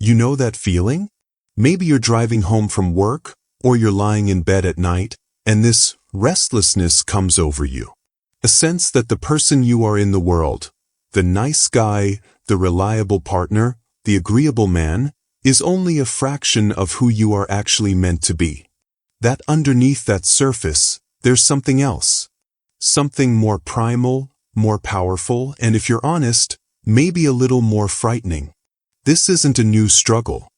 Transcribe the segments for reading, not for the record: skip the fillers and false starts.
You know that feeling? Maybe you're driving home from work, or you're lying in bed at night, and this restlessness comes over you. A sense that the person you are in the world, the nice guy, the reliable partner, the agreeable man, is only a fraction of who you are actually meant to be. That underneath that surface, there's something else. Something more primal, more powerful, and if you're honest, maybe a little more frightening. This isn't a new struggle.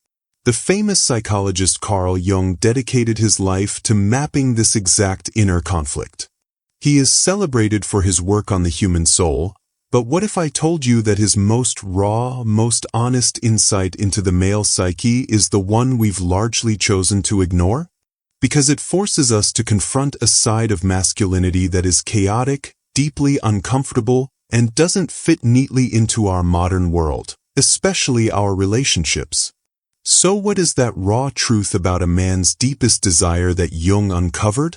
The famous psychologist Carl Jung dedicated his life to mapping this exact inner conflict. He is celebrated for his work on the human soul, but what if I told you that his most raw, most honest insight into the male psyche is the one we've largely chosen to ignore? Because it forces us to confront a side of masculinity that is chaotic, deeply uncomfortable, and doesn't fit neatly into our modern world, especially our relationships. So what is that raw truth about a man's deepest desire that Jung uncovered?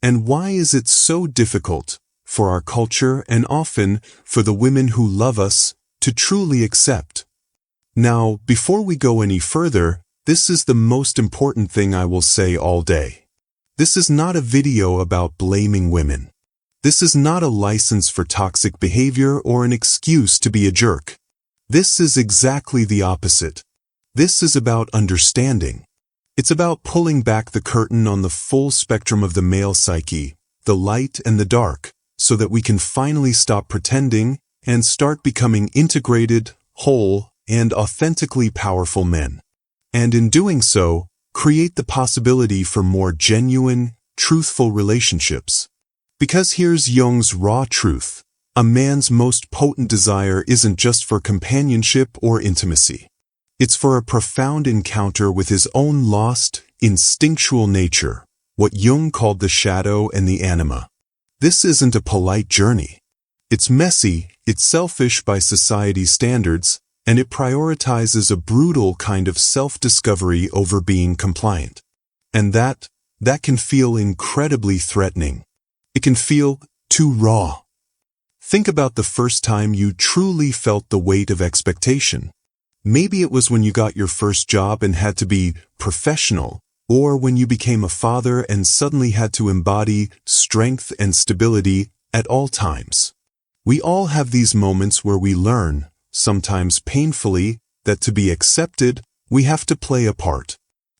And why is it so difficult, for our culture and often for the women who love us, to truly accept? Now, before we go any further, this is the most important thing I will say all day. This is not a video about blaming women. This is not a license for toxic behavior or an excuse to be a jerk. This is exactly the opposite. This is about understanding. It's about pulling back the curtain on the full spectrum of the male psyche, the light and the dark, so that we can finally stop pretending and start becoming integrated, whole, and authentically powerful men. And in doing so, create the possibility for more genuine, truthful relationships. Because here's Jung's raw truth. A man's most potent desire isn't just for companionship or intimacy. It's for a profound encounter with his own lost, instinctual nature, what Jung called the shadow and the anima. This isn't a polite journey. It's messy, it's selfish by society's standards, and it prioritizes a brutal kind of self-discovery over being compliant. And that can feel incredibly threatening. It can feel too raw. Think about the first time you truly felt the weight of expectation. Maybe it was when you got your first job and had to be professional, or when you became a father and suddenly had to embody strength and stability at all times. We all have these moments where we learn, sometimes painfully, that to be accepted, we have to play a part.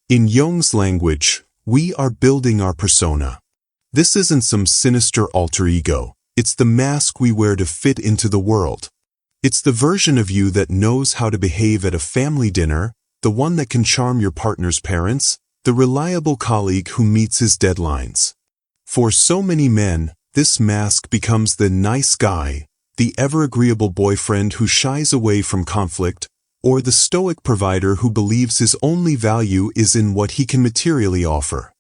In Jung's language, we are building our persona. This isn't some sinister alter ego. It's the mask we wear to fit into the world. It's the version of you that knows how to behave at a family dinner, the one that can charm your partner's parents, the reliable colleague who meets his deadlines. For so many men, this mask becomes the nice guy, the ever-agreeable boyfriend who shies away from conflict, or the stoic provider who believes his only value is in what he can materially offer.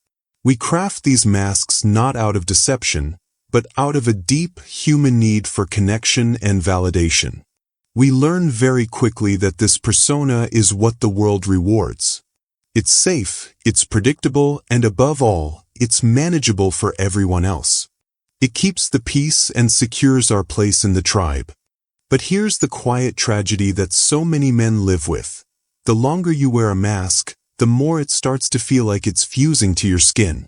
We craft these masks not out of deception, but out of a deep human need for connection and validation. We learn very quickly that this persona is what the world rewards. It's safe, it's predictable, and above all, it's manageable for everyone else. It keeps the peace and secures our place in the tribe. But here's the quiet tragedy that so many men live with. The longer you wear a mask, the more it starts to feel like it's fusing to your skin.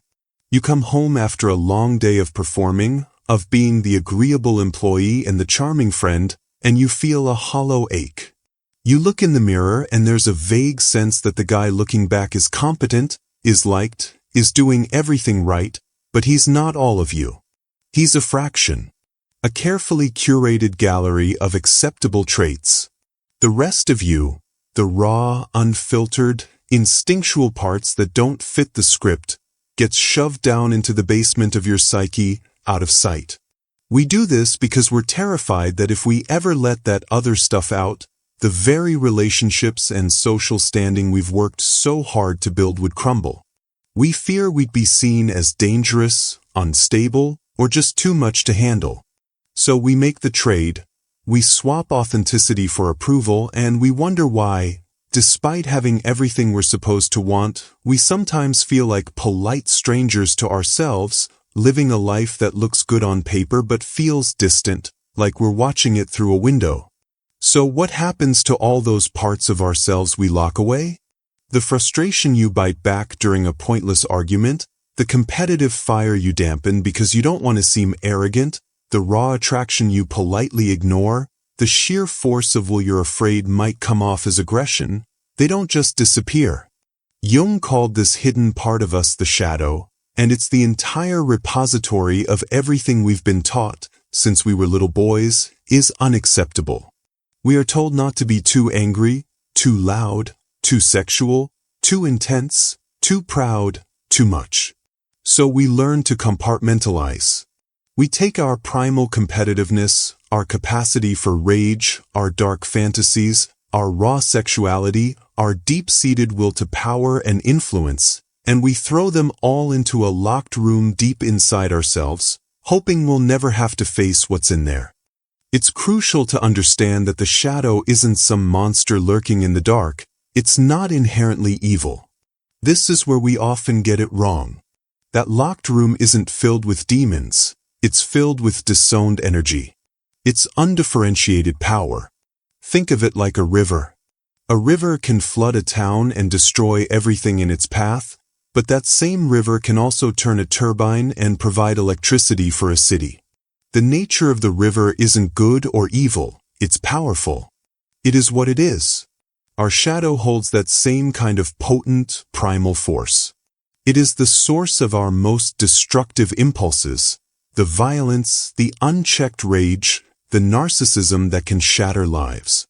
You come home after a long day of performing, of being the agreeable employee and the charming friend, and you feel a hollow ache. You look in the mirror and there's a vague sense that the guy looking back is competent, is liked, is doing everything right, but he's not all of you. He's a fraction. A carefully curated gallery of acceptable traits. The rest of you, the raw, unfiltered, instinctual parts that don't fit the script, gets shoved down into the basement of your psyche, out of sight. We do this because we're terrified that if we ever let that other stuff out, the very relationships and social standing we've worked so hard to build would crumble. We fear we'd be seen as dangerous, unstable, or just too much to handle. So we make the trade, we swap authenticity for approval, and we wonder why, despite having everything we're supposed to want, we sometimes feel like polite strangers to ourselves, living a life that looks good on paper but feels distant, like we're watching it through a window. So what happens to all those parts of ourselves we lock away? The frustration you bite back during a pointless argument, the competitive fire you dampen because you don't want to seem arrogant, the raw attraction you politely ignore, the sheer force of will you're afraid might come off as aggression, they don't just disappear. Jung called this hidden part of us the shadow, and it's the entire repository of everything we've been taught, since we were little boys, is unacceptable. We are told not to be too angry, too loud, too sexual, too intense, too proud, too much. So we learn to compartmentalize. We take our primal competitiveness, our capacity for rage, our dark fantasies, our raw sexuality, our deep-seated will to power and influence, and we throw them all into a locked room deep inside ourselves, hoping we'll never have to face what's in there. It's crucial to understand that the shadow isn't some monster lurking in the dark. It's not inherently evil. This is where we often get it wrong. That locked room isn't filled with demons. It's filled with disowned energy. It's undifferentiated power. Think of it like a river. A river can flood a town and destroy everything in its path, but that same river can also turn a turbine and provide electricity for a city. The nature of the river isn't good or evil, it's powerful. It is what it is. Our shadow holds that same kind of potent, primal force. It is the source of our most destructive impulses, the violence, the unchecked rage, the narcissism that can shatter lives.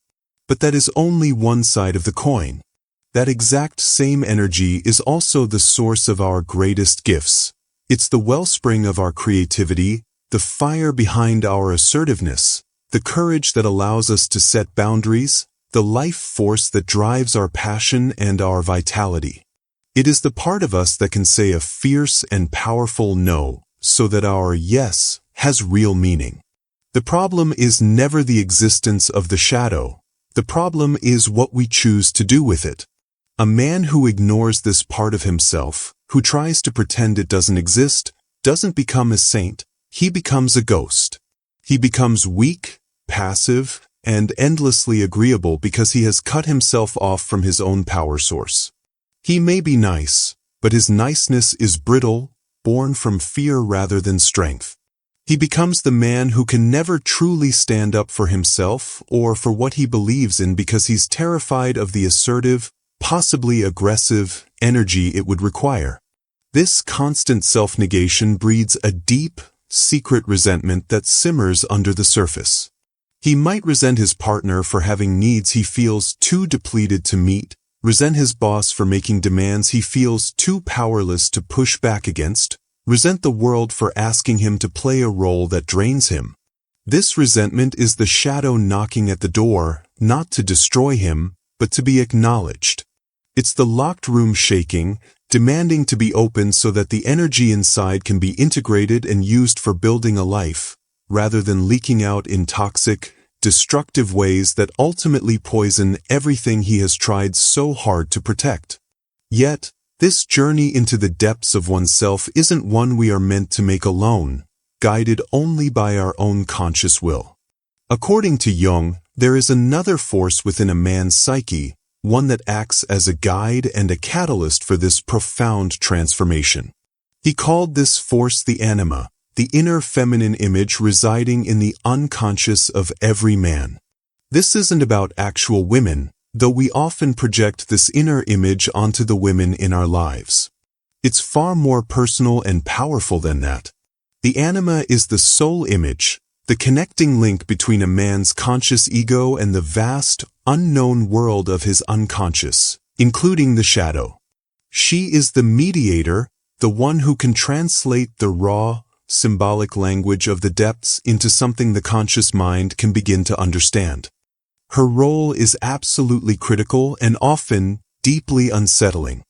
But that is only one side of the coin. That exact same energy is also the source of our greatest gifts. It's the wellspring of our creativity, the fire behind our assertiveness, the courage that allows us to set boundaries, the life force that drives our passion and our vitality. It is the part of us that can say a fierce and powerful no, so that our yes has real meaning. The problem is never the existence of the shadow. The problem is what we choose to do with it. A man who ignores this part of himself, who tries to pretend it doesn't exist, doesn't become a saint. He becomes a ghost. He becomes weak, passive, and endlessly agreeable because he has cut himself off from his own power source. He may be nice, but his niceness is brittle, born from fear rather than strength. He becomes the man who can never truly stand up for himself or for what he believes in because he's terrified of the assertive, possibly aggressive, energy it would require. This constant self-negation breeds a deep, secret resentment that simmers under the surface. He might resent his partner for having needs he feels too depleted to meet, resent his boss for making demands he feels too powerless to push back against, resent the world for asking him to play a role that drains him. This resentment is the shadow knocking at the door, not to destroy him, but to be acknowledged. It's the locked room shaking, demanding to be open so that the energy inside can be integrated and used for building a life, rather than leaking out in toxic, destructive ways that ultimately poison everything he has tried so hard to protect. Yet, this journey into the depths of oneself isn't one we are meant to make alone, guided only by our own conscious will. According to Jung, there is another force within a man's psyche, one that acts as a guide and a catalyst for this profound transformation. He called this force the anima, the inner feminine image residing in the unconscious of every man. This isn't about actual women, though we often project this inner image onto the women in our lives. It's far more personal and powerful than that. The anima is the soul image, the connecting link between a man's conscious ego and the vast, unknown world of his unconscious, including the shadow. She is the mediator, the one who can translate the raw, symbolic language of the depths into something the conscious mind can begin to understand. Her role is absolutely critical and often deeply unsettling.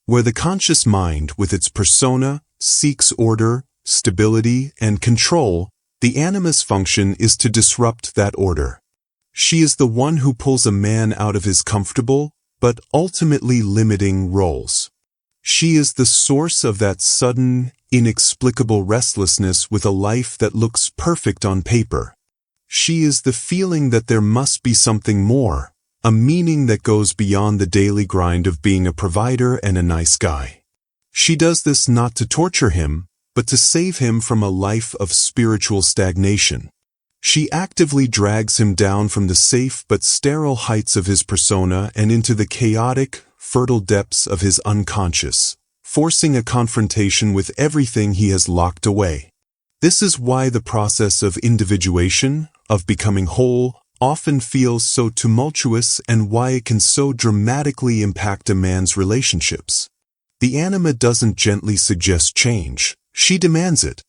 Where the conscious mind, with its persona, seeks order, stability, and control, the anima's function is to disrupt that order. She is the one who pulls a man out of his comfortable, but ultimately limiting roles. She is the source of that sudden, inexplicable restlessness with a life that looks perfect on paper. She is the feeling that there must be something more, a meaning that goes beyond the daily grind of being a provider and a nice guy. She does this not to torture him, but to save him from a life of spiritual stagnation. She actively drags him down from the safe but sterile heights of his persona and into the chaotic, fertile depths of his unconscious, forcing a confrontation with everything he has locked away. This is why the process of individuation, of becoming whole, often feels so tumultuous and why it can so dramatically impact a man's relationships. The anima doesn't gently suggest change, she demands it.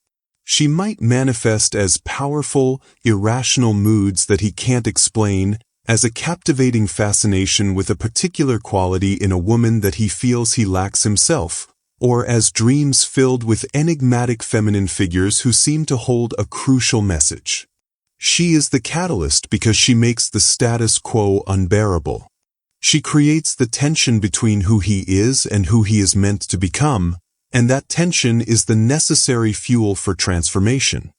She might manifest as powerful, irrational moods that he can't explain, as a captivating fascination with a particular quality in a woman that he feels he lacks himself, or as dreams filled with enigmatic feminine figures who seem to hold a crucial message. She is the catalyst because she makes the status quo unbearable. She creates the tension between who he is and who he is meant to become, and that tension is the necessary fuel for transformation.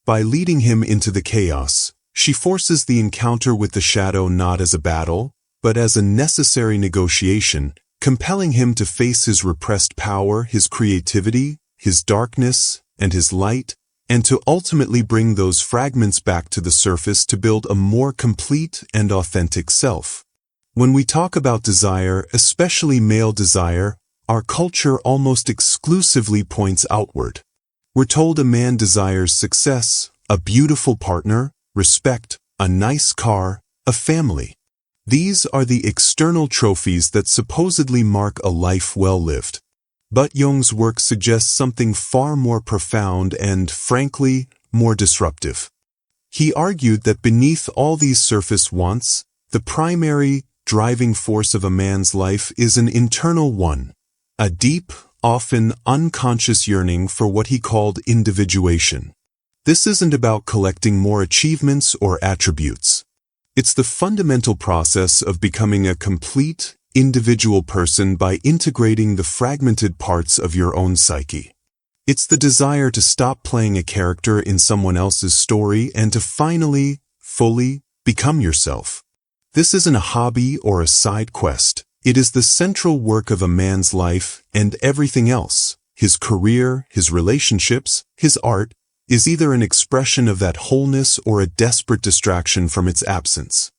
By leading him into the chaos, she forces the encounter with the shadow not as a battle, but as a necessary negotiation, compelling him to face his repressed power, his creativity, his darkness, and his light, and to ultimately bring those fragments back to the surface to build a more complete and authentic self. When we talk about desire, especially male desire, our culture almost exclusively points outward. We're told a man desires success, a beautiful partner, respect, a nice car, a family. These are the external trophies that supposedly mark a life well lived. But Jung's work suggests something far more profound and, frankly, more disruptive. He argued that beneath all these surface wants, the primary, driving force of a man's life is an internal one, a deep, often unconscious yearning for what he called individuation. This isn't about collecting more achievements or attributes. It's the fundamental process of becoming a complete, individual person by integrating the fragmented parts of your own psyche. It's the desire to stop playing a character in someone else's story and to finally, fully, become yourself. This isn't a hobby or a side quest. It is the central work of a man's life, and everything else, his career, his relationships, his art, is either an expression of that wholeness or a desperate distraction from its absence.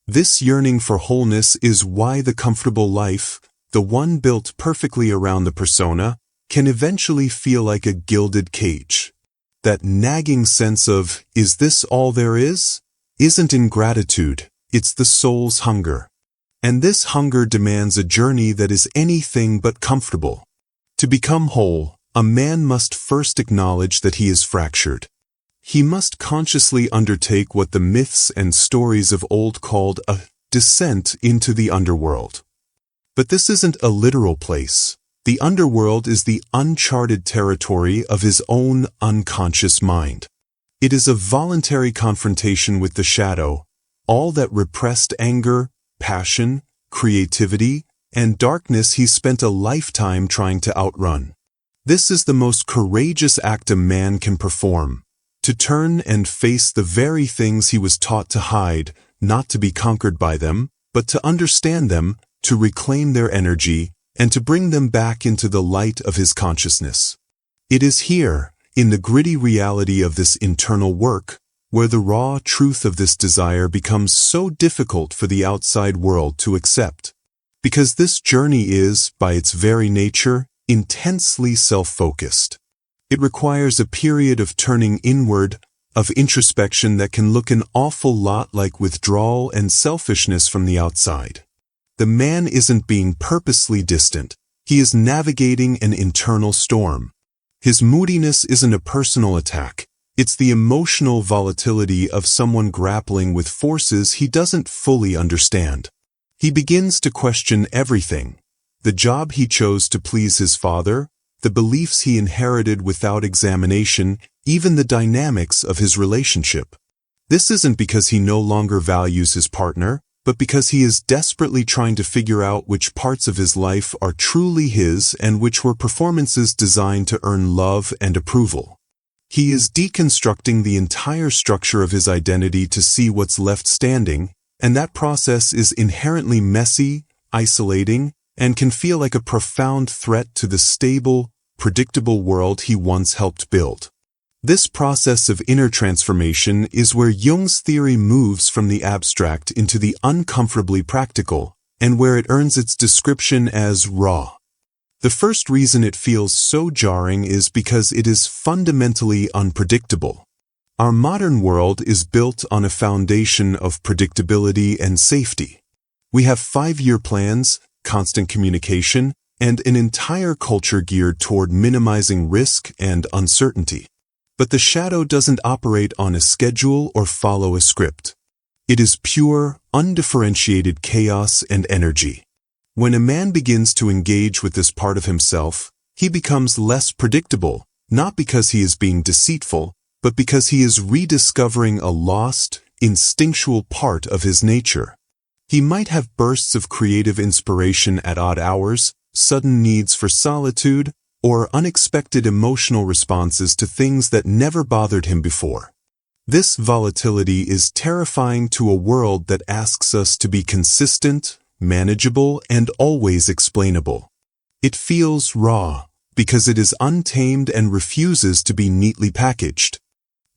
This yearning for wholeness is why the comfortable life, the one built perfectly around the persona, can eventually feel like a gilded cage. That nagging sense of, is this all there is? Isn't ingratitude, it's the soul's hunger. And this hunger demands a journey that is anything but comfortable. To become whole, a man must first acknowledge that he is fractured. He must consciously undertake what the myths and stories of old called a descent into the underworld. But this isn't a literal place. The underworld is the uncharted territory of his own unconscious mind. It is a voluntary confrontation with the shadow, all that repressed anger, passion, creativity, and darkness he spent a lifetime trying to outrun. This is the most courageous act a man can perform, to turn and face the very things he was taught to hide, not to be conquered by them, but to understand them, to reclaim their energy, and to bring them back into the light of his consciousness. It is here, in the gritty reality of this internal work, where the raw truth of this desire becomes so difficult for the outside world to accept. Because this journey is, by its very nature, intensely self-focused. It requires a period of turning inward, of introspection that can look an awful lot like withdrawal and selfishness from the outside. The man isn't being purposely distant. He is navigating an internal storm. His moodiness isn't a personal attack. It's the emotional volatility of someone grappling with forces he doesn't fully understand. He begins to question everything. The job he chose to please his father, the beliefs he inherited without examination, even the dynamics of his relationship. This isn't because he no longer values his partner, but because he is desperately trying to figure out which parts of his life are truly his and which were performances designed to earn love and approval. He is deconstructing the entire structure of his identity to see what's left standing, and that process is inherently messy, isolating, and can feel like a profound threat to the stable, predictable world he once helped build. This process of inner transformation is where Jung's theory moves from the abstract into the uncomfortably practical, and where it earns its description as raw. The first reason it feels so jarring is because it is fundamentally unpredictable. Our modern world is built on a foundation of predictability and safety. We have 5-year plans, constant communication, and an entire culture geared toward minimizing risk and uncertainty. But the shadow doesn't operate on a schedule or follow a script. It is pure, undifferentiated chaos and energy. When a man begins to engage with this part of himself, he becomes less predictable, not because he is being deceitful, but because he is rediscovering a lost, instinctual part of his nature. He might have bursts of creative inspiration at odd hours, sudden needs for solitude, or unexpected emotional responses to things that never bothered him before. This volatility is terrifying to a world that asks us to be consistent, manageable, and always explainable. It feels raw, because it is untamed and refuses to be neatly packaged.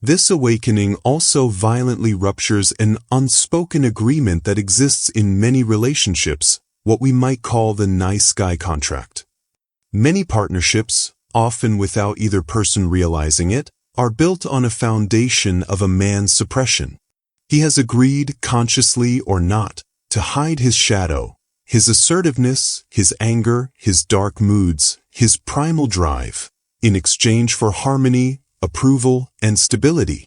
This awakening also violently ruptures an unspoken agreement that exists in many relationships, what we might call the nice guy contract. Many partnerships, often without either person realizing it, are built on a foundation of a man's suppression. He has agreed, consciously or not, to hide his shadow, his assertiveness, his anger, his dark moods, his primal drive, in exchange for harmony, approval, and stability.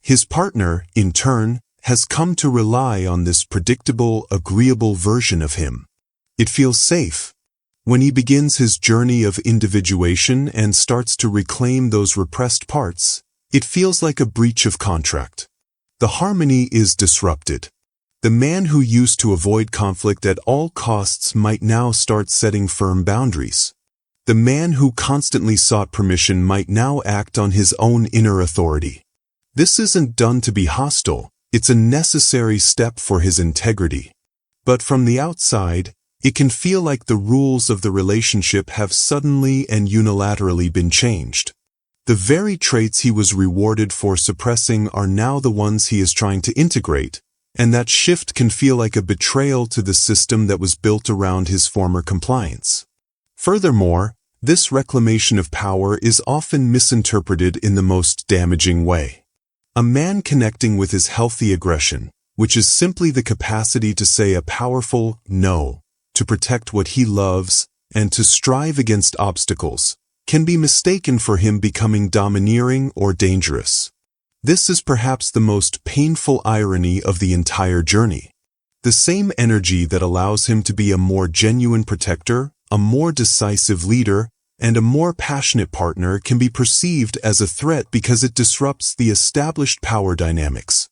His partner, in turn, has come to rely on this predictable, agreeable version of him. It feels safe. When he begins his journey of individuation and starts to reclaim those repressed parts, it feels like a breach of contract. The harmony is disrupted. The man who used to avoid conflict at all costs might now start setting firm boundaries. The man who constantly sought permission might now act on his own inner authority. This isn't done to be hostile, it's a necessary step for his integrity. But from the outside, it can feel like the rules of the relationship have suddenly and unilaterally been changed. The very traits he was rewarded for suppressing are now the ones he is trying to integrate, and that shift can feel like a betrayal to the system that was built around his former compliance. Furthermore, this reclamation of power is often misinterpreted in the most damaging way. A man connecting with his healthy aggression, which is simply the capacity to say a powerful no, to protect what he loves, and to strive against obstacles, can be mistaken for him becoming domineering or dangerous. This is perhaps the most painful irony of the entire journey. The same energy that allows him to be a more genuine protector, a more decisive leader, and a more passionate partner can be perceived as a threat because it disrupts the established power dynamics.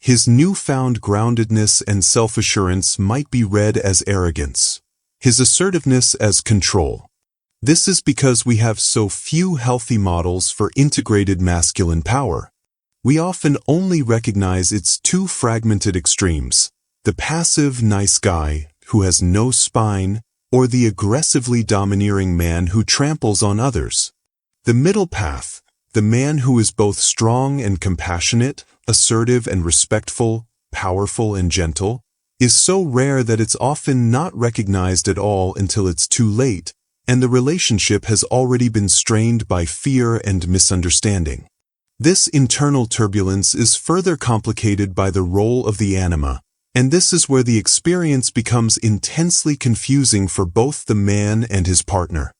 His newfound groundedness and self-assurance might be read as arrogance, his assertiveness as control. This is because we have so few healthy models for integrated masculine power. We often only recognize its two fragmented extremes, the passive nice guy who has no spine, or the aggressively domineering man who tramples on others. The middle path, the man who is both strong and compassionate, assertive and respectful, powerful and gentle, is so rare that it's often not recognized at all until it's too late, and the relationship has already been strained by fear and misunderstanding. This internal turbulence is further complicated by the role of the anima, and this is where the experience becomes intensely confusing for both the man and his partner.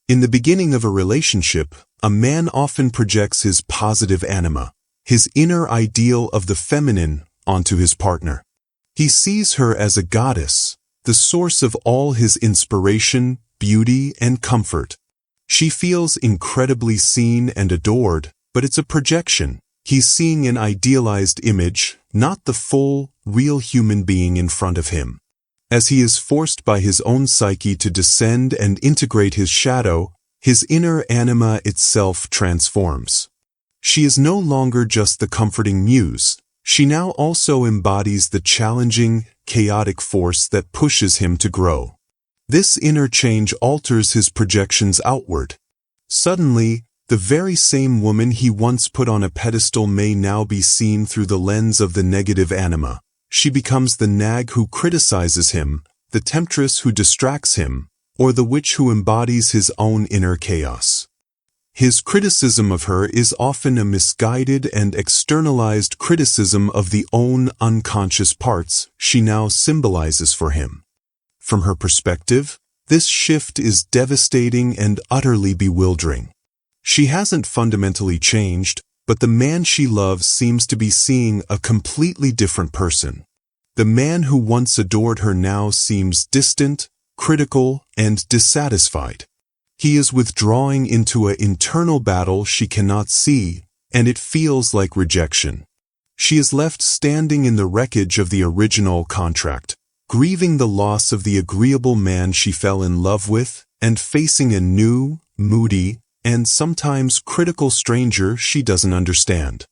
In the beginning of a relationship, a man often projects his positive anima, his inner ideal of the feminine, onto his partner. He sees her as a goddess, the source of all his inspiration, beauty, and comfort. She feels incredibly seen and adored, but it's a projection. He's seeing an idealized image, not the full, real human being in front of him. As he is forced by his own psyche to descend and integrate his shadow, his inner anima itself transforms. She is no longer just the comforting muse. She now also embodies the challenging, chaotic force that pushes him to grow. This inner change alters his projections outward. Suddenly, the very same woman he once put on a pedestal may now be seen through the lens of the negative anima. She becomes the nag who criticizes him, the temptress who distracts him, or the witch who embodies his own inner chaos. His criticism of her is often a misguided and externalized criticism of the own unconscious parts she now symbolizes for him. From her perspective, this shift is devastating and utterly bewildering. She hasn't fundamentally changed, but the man she loves seems to be seeing a completely different person. The man who once adored her now seems distant, critical, and dissatisfied. He is withdrawing into an internal battle she cannot see, and it feels like rejection. She is left standing in the wreckage of the original contract, grieving the loss of the agreeable man she fell in love with, and facing a new, moody, and sometimes critical stranger she doesn't understand.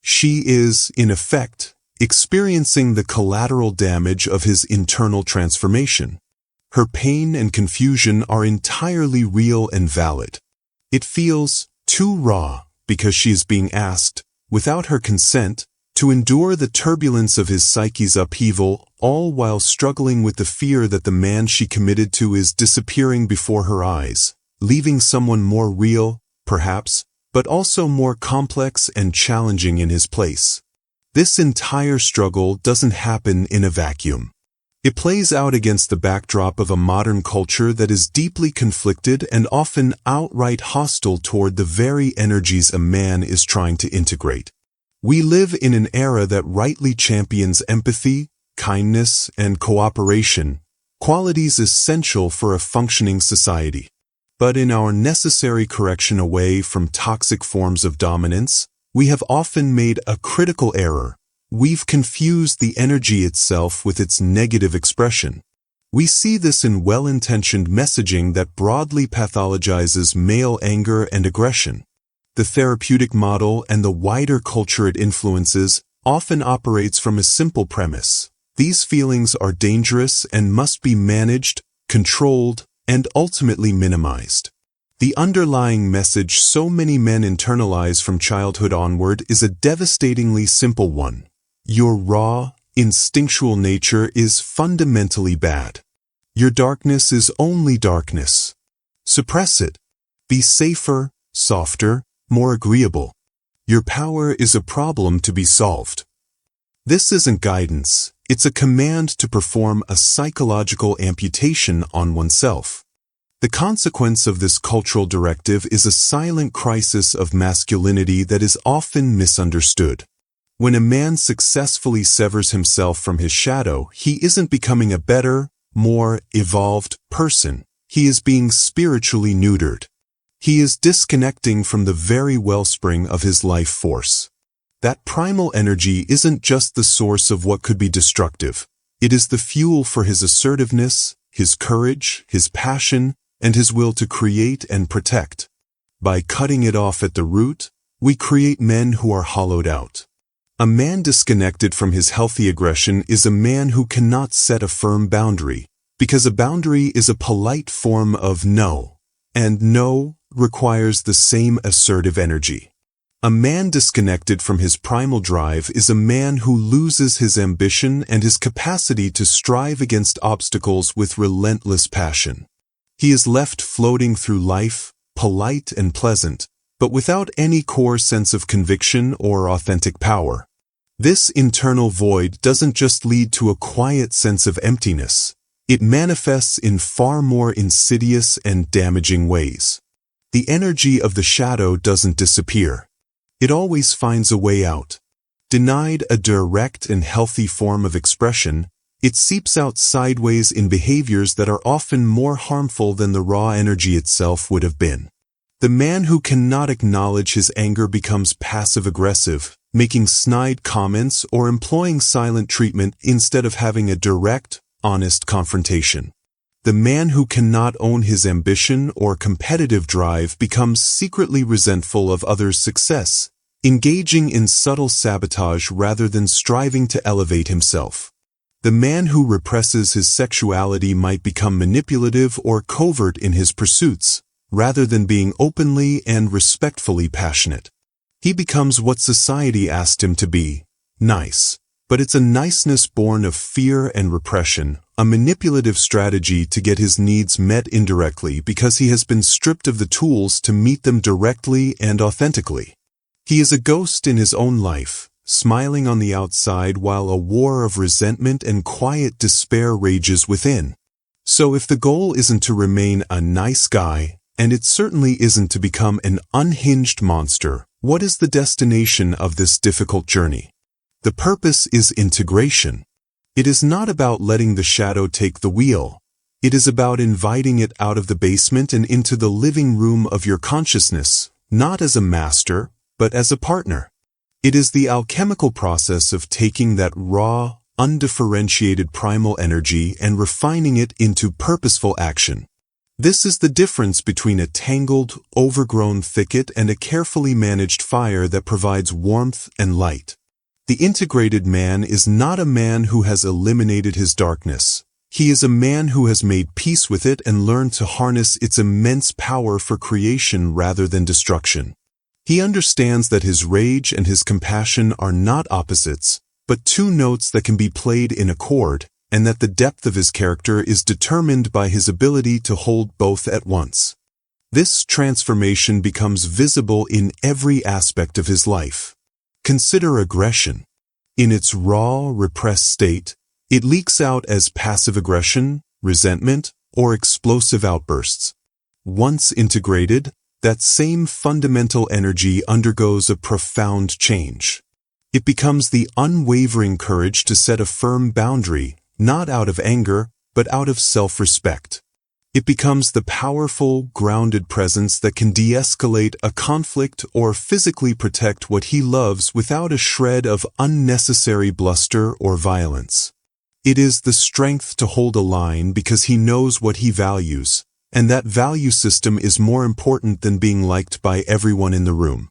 She is, in effect, experiencing the collateral damage of his internal transformation. Her pain and confusion are entirely real and valid. It feels too raw because she is being asked, without her consent, to endure the turbulence of his psyche's upheaval, all while struggling with the fear that the man she committed to is disappearing before her eyes, leaving someone more real, perhaps, but also more complex and challenging in his place. This entire struggle doesn't happen in a vacuum. It plays out against the backdrop of a modern culture that is deeply conflicted and often outright hostile toward the very energies a man is trying to integrate. We live in an era that rightly champions empathy, kindness, and cooperation, qualities essential for a functioning society. But in our necessary correction away from toxic forms of dominance, we have often made a critical error. We've confused the energy itself with its negative expression. We see this in well-intentioned messaging that broadly pathologizes male anger and aggression. The therapeutic model and the wider culture it influences often operates from a simple premise. These feelings are dangerous and must be managed, controlled, and ultimately minimized. The underlying message so many men internalize from childhood onward is a devastatingly simple one. Your raw, instinctual nature is fundamentally bad. Your darkness is only darkness. Suppress it. Be safer, softer, more agreeable. Your power is a problem to be solved. This isn't guidance, it's a command to perform a psychological amputation on oneself. The consequence of this cultural directive is a silent crisis of masculinity that is often misunderstood. When a man successfully severs himself from his shadow, he isn't becoming a better, more evolved person. He is being spiritually neutered. He is disconnecting from the very wellspring of his life force. That primal energy isn't just the source of what could be destructive. It is the fuel for his assertiveness, his courage, his passion, and his will to create and protect. By cutting it off at the root, we create men who are hollowed out. A man disconnected from his healthy aggression is a man who cannot set a firm boundary, because a boundary is a polite form of no, and no requires the same assertive energy. A man disconnected from his primal drive is a man who loses his ambition and his capacity to strive against obstacles with relentless passion. He is left floating through life, polite and pleasant, but without any core sense of conviction or authentic power. This internal void doesn't just lead to a quiet sense of emptiness. It manifests in far more insidious and damaging ways. The energy of the shadow doesn't disappear. It always finds a way out. Denied a direct and healthy form of expression, it seeps out sideways in behaviors that are often more harmful than the raw energy itself would have been. The man who cannot acknowledge his anger becomes passive-aggressive, making snide comments or employing silent treatment instead of having a direct, honest confrontation. The man who cannot own his ambition or competitive drive becomes secretly resentful of others' success, engaging in subtle sabotage rather than striving to elevate himself. The man who represses his sexuality might become manipulative or covert in his pursuits, rather than being openly and respectfully passionate. He becomes what society asked him to be, nice. But it's a niceness born of fear and repression, a manipulative strategy to get his needs met indirectly because he has been stripped of the tools to meet them directly and authentically. He is a ghost in his own life, smiling on the outside while a war of resentment and quiet despair rages within. So if the goal isn't to remain a nice guy, and it certainly isn't to become an unhinged monster, what is the destination of this difficult journey? The purpose is integration. It is not about letting the shadow take the wheel. It is about inviting it out of the basement and into the living room of your consciousness, not as a master, but as a partner. It is the alchemical process of taking that raw, undifferentiated primal energy and refining it into purposeful action. This is the difference between a tangled, overgrown thicket and a carefully managed fire that provides warmth and light. The integrated man is not a man who has eliminated his darkness. He is a man who has made peace with it and learned to harness its immense power for creation rather than destruction. He understands that his rage and his compassion are not opposites, but two notes that can be played in accord, and that the depth of his character is determined by his ability to hold both at once. This transformation becomes visible in every aspect of his life. Consider aggression. In its raw, repressed state, it leaks out as passive aggression, resentment, or explosive outbursts. Once integrated, that same fundamental energy undergoes a profound change. It becomes the unwavering courage to set a firm boundary, not out of anger, but out of self-respect. It becomes the powerful, grounded presence that can de-escalate a conflict or physically protect what he loves without a shred of unnecessary bluster or violence. It is the strength to hold a line because he knows what he values, and that value system is more important than being liked by everyone in the room.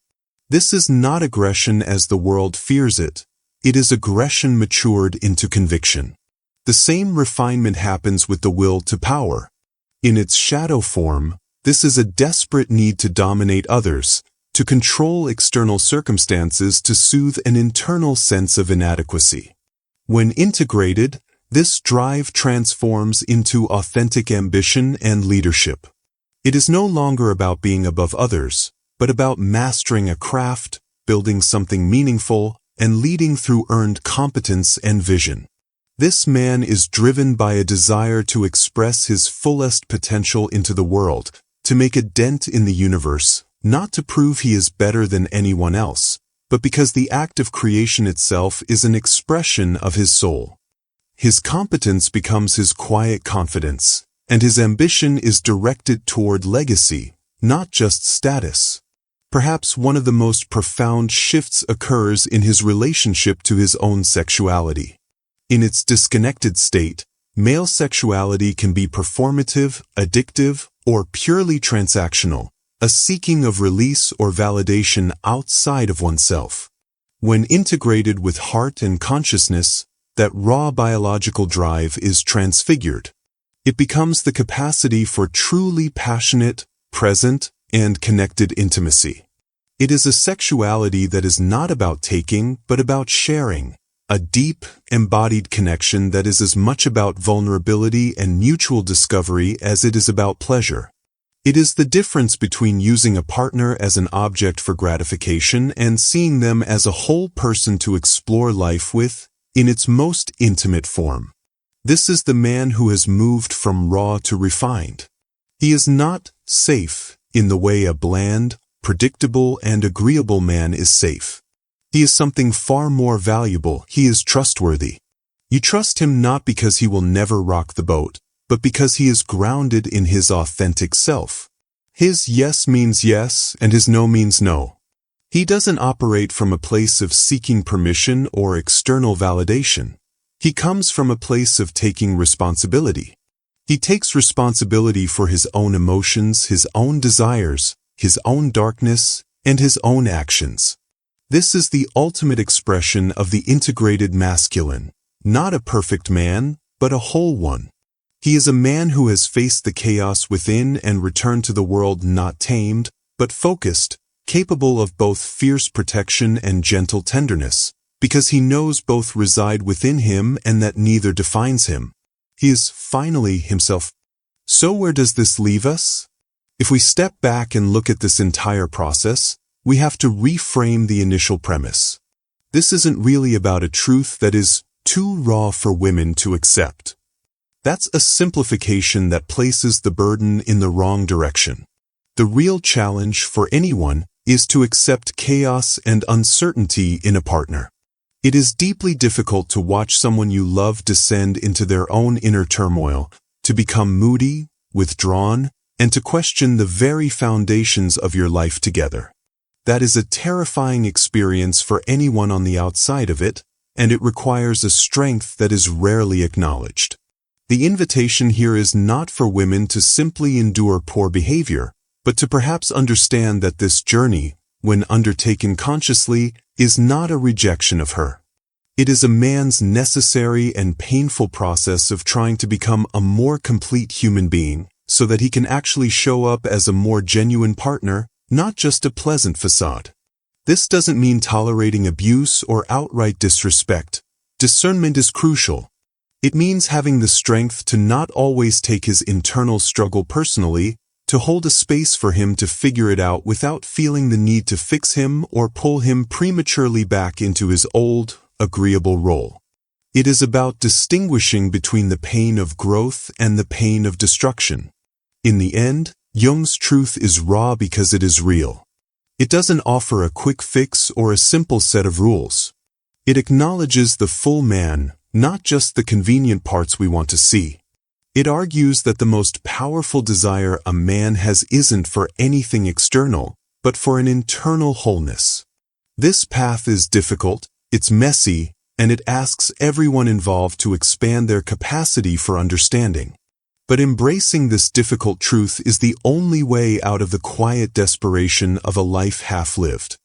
This is not aggression as the world fears it. It is aggression matured into conviction. The same refinement happens with the will to power. In its shadow form, this is a desperate need to dominate others, to control external circumstances to soothe an internal sense of inadequacy. When integrated, this drive transforms into authentic ambition and leadership. It is no longer about being above others, but about mastering a craft, building something meaningful, and leading through earned competence and vision. This man is driven by a desire to express his fullest potential into the world, to make a dent in the universe, not to prove he is better than anyone else, but because the act of creation itself is an expression of his soul. His competence becomes his quiet confidence, and his ambition is directed toward legacy, not just status. Perhaps one of the most profound shifts occurs in his relationship to his own sexuality. In its disconnected state, male sexuality can be performative, addictive, or purely transactional, a seeking of release or validation outside of oneself. When integrated with heart and consciousness, that raw biological drive is transfigured. It becomes the capacity for truly passionate, present, and connected intimacy. It is a sexuality that is not about taking, but about sharing. A deep, embodied connection that is as much about vulnerability and mutual discovery as it is about pleasure. It is the difference between using a partner as an object for gratification and seeing them as a whole person to explore life with, in its most intimate form. This is the man who has moved from raw to refined. He is not safe in the way a bland, predictable, and agreeable man is safe. He is something far more valuable. He is trustworthy. You trust him not because he will never rock the boat, but because he is grounded in his authentic self. His yes means yes, and his no means no. He doesn't operate from a place of seeking permission or external validation. He comes from a place of taking responsibility. He takes responsibility for his own emotions, his own desires, his own darkness, and his own actions. This is the ultimate expression of the integrated masculine, not a perfect man, but a whole one. He is a man who has faced the chaos within and returned to the world not tamed, but focused, capable of both fierce protection and gentle tenderness, because he knows both reside within him and that neither defines him. He is finally himself. So where does this leave us? If we step back and look at this entire process, we have to reframe the initial premise. This isn't really about a truth that is too raw for women to accept. That's a simplification that places the burden in the wrong direction. The real challenge for anyone is to accept chaos and uncertainty in a partner. It is deeply difficult to watch someone you love descend into their own inner turmoil, to become moody, withdrawn, and to question the very foundations of your life together. That is a terrifying experience for anyone on the outside of it, and it requires a strength that is rarely acknowledged. The invitation here is not for women to simply endure poor behavior, but to perhaps understand that this journey, when undertaken consciously, is not a rejection of her. It is a man's necessary and painful process of trying to become a more complete human being, so that he can actually show up as a more genuine partner, not just a pleasant facade. This doesn't mean tolerating abuse or outright disrespect. Discernment is crucial. It means having the strength to not always take his internal struggle personally, to hold a space for him to figure it out without feeling the need to fix him or pull him prematurely back into his old, agreeable role. It is about distinguishing between the pain of growth and the pain of destruction. In the end, Jung's truth is raw because it is real. It doesn't offer a quick fix or a simple set of rules. It acknowledges the full man, not just the convenient parts we want to see. It argues that the most powerful desire a man has isn't for anything external, but for an internal wholeness. This path is difficult, it's messy, and it asks everyone involved to expand their capacity for understanding. But embracing this difficult truth is the only way out of the quiet desperation of a life half-lived.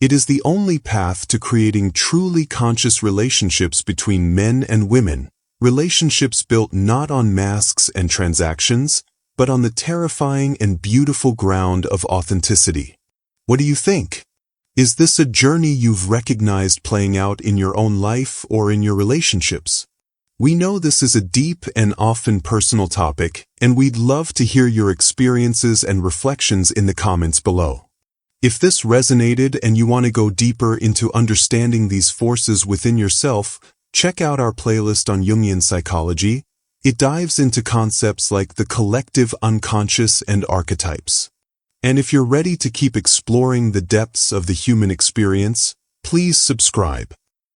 It is the only path to creating truly conscious relationships between men and women, relationships built not on masks and transactions, but on the terrifying and beautiful ground of authenticity. What do you think? Is this a journey you've recognized playing out in your own life or in your relationships? We know this is a deep and often personal topic, and we'd love to hear your experiences and reflections in the comments below. If this resonated and you want to go deeper into understanding these forces within yourself, check out our playlist on Jungian psychology. It dives into concepts like the collective unconscious and archetypes. And if you're ready to keep exploring the depths of the human experience, please subscribe.